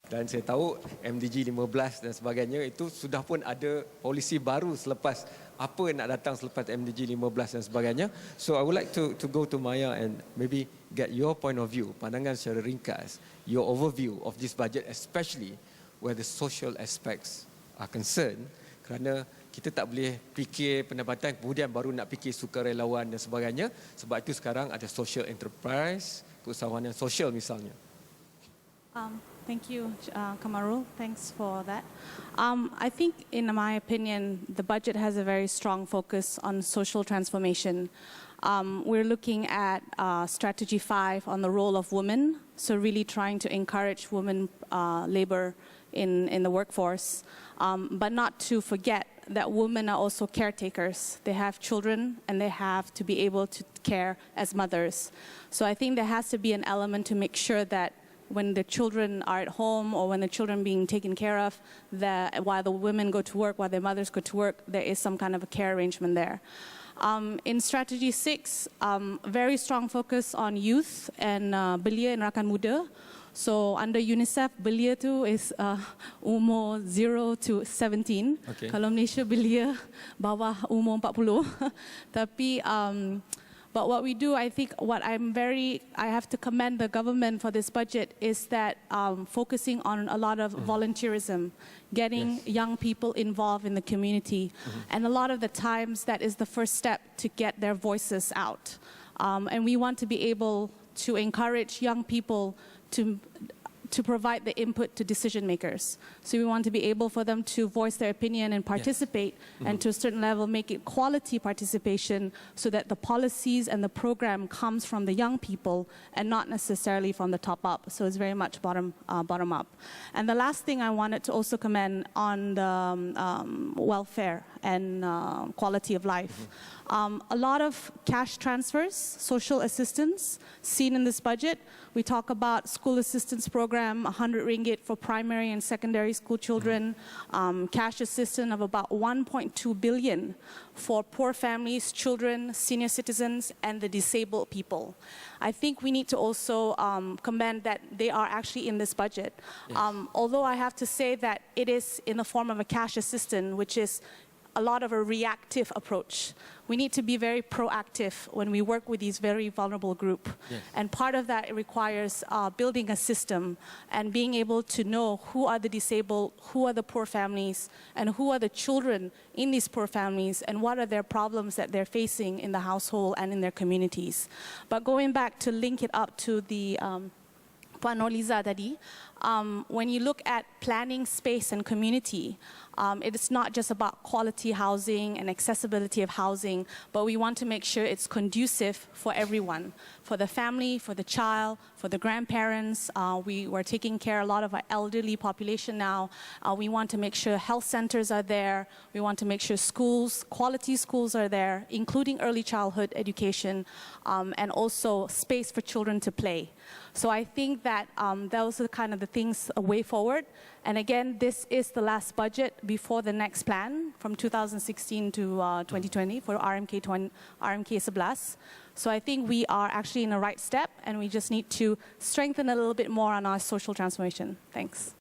Dan saya tahu MDG 15 dan sebagainya itu sudah pun ada polisi baru selepas apa nak datang selepas MDG 15 dan sebagainya. So I would like to go to Maya and maybe get your point of view, pandangan secara ringkas, your overview of this budget, especially where the social aspects are concerned. Kerana kita tak boleh fikir pendapatan kemudian baru nak fikir sukarelawan dan sebagainya. Sebab itu sekarang ada social enterprise, keusahawanan sosial misalnya. Thank you, Kamarul. Thanks for that. I think, in my opinion, the budget has a very strong focus on social transformation. We're looking at Strategy 5 on the role of women, so really trying to encourage women labor in the workforce, but not to forget that women are also caretakers. They have children and they have to be able to care as mothers. So I think there has to be an element to make sure that when the children are at home or when the children being taken care of, that while the women go to work, while their mothers go to work, there is some kind of a care arrangement there. In Strategy 6, very strong focus on youth and belia and rakan muda. So under UNICEF, belia tu is umur 0 to 17. Okay. Kalau Malaysia belia bawah umur 40. Tapi but what we do, I think, I have to commend the government for this budget is that focusing on a lot of volunteerism, getting young people involved in the community. And a lot of the times that is the first step to get their voices out. And we want to be able to encourage young people to provide the input to decision makers. So we want to be able for them to voice their opinion and participate, and to a certain level make it quality participation so that the policies and the program comes from the young people and not necessarily from the top up. So it's very much bottom up. And the last thing I wanted to also commend on the welfare and quality of life. A lot of cash transfers, social assistance seen in this budget. We talk about school assistance program, 100 ringgit for primary and secondary school children, cash assistance of about 1.2 billion for poor families, children, senior citizens, and the disabled people. I think we need to also commend that they are actually in this budget. Although I have to say that it is in the form of a cash assistance, which is a lot of a reactive approach. We need to be very proactive when we work with these very vulnerable group. And part of that requires building a system and being able to know who are the disabled, who are the poor families, and who are the children in these poor families, and what are their problems that they're facing in the household and in their communities. But going back to link it up to the Puan Noliza tadi, when you look at planning space and community, it is not just about quality housing and accessibility of housing, but we want to make sure it's conducive for everyone, for the family, for the child, for the grandparents. We were taking care of a lot of our elderly population now. We want to make sure health centers are there. We want to make sure schools, quality schools are there, including early childhood education, and also space for children to play. So I think that those are kind of the things a way forward. And again, this is the last budget before the next plan from 2016 to 2020 for RMK 11. So I think we are actually in the right step, and we just need to strengthen a little bit more on our social transformation. Thanks.